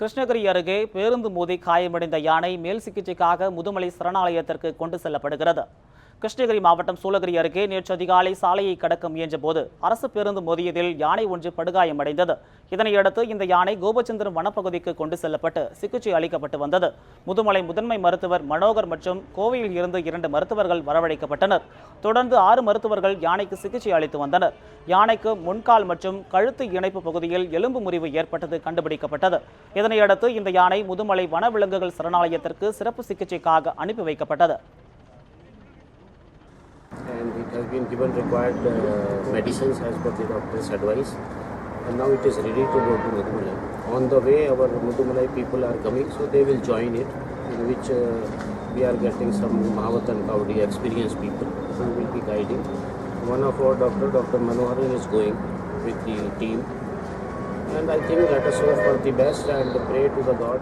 கிருஷ்ணகிரி அருகே பேருந்து மோதி காயமடைந்த யானை மேல் சிகிச்சைக்காக முதுமலை சரணாலயத்திற்கு கொண்டு செல்லப்படுகிறது. கிருஷ்ணகிரி மாவட்டம் சூளகிரி அருகே நேற்று அதிகாலை சாலையை கடக்க முயன்றபோது அரசு பேருந்து மோதியதில் யானை ஒன்று படுகாயமடைந்தது. இதனையடுத்து இந்த யானை கோபச்சந்திரம் வனப்பகுதிக்கு கொண்டு செல்லப்பட்டு சிகிச்சை அளிக்கப்பட்டு வந்தது. முதுமலை முதன்மை மருத்துவர் மனோகர் மற்றும் கோவையில் இருந்து 2 மருத்துவர்கள் வரவழைக்கப்பட்டனர். தொடர்ந்து 6 மருத்துவர்கள் யானைக்கு சிகிச்சை அளித்து வந்தனர். யானைக்கு முன்கால் மற்றும் கழுத்து இணைப்பு பகுதியில் எலும்பு முறிவு ஏற்பட்டது கண்டுபிடிக்கப்பட்டது. இதனையடுத்து இந்த யானை முதுமலை வனவிலங்குகள் சரணாலயத்திற்கு சிறப்பு சிகிச்சைக்காக அனுப்பி வைக்கப்பட்டது. And it has been given required medicines as per the doctor's advice, and now it is ready to go to Mudumalai. On the way our Mudumalai people are coming, so they will join it, in which we are getting some Mahavat and Kaudi experienced people who will be guiding. One of our Dr. Manohar is going with the team, and I think let us hope for the best and pray to the God.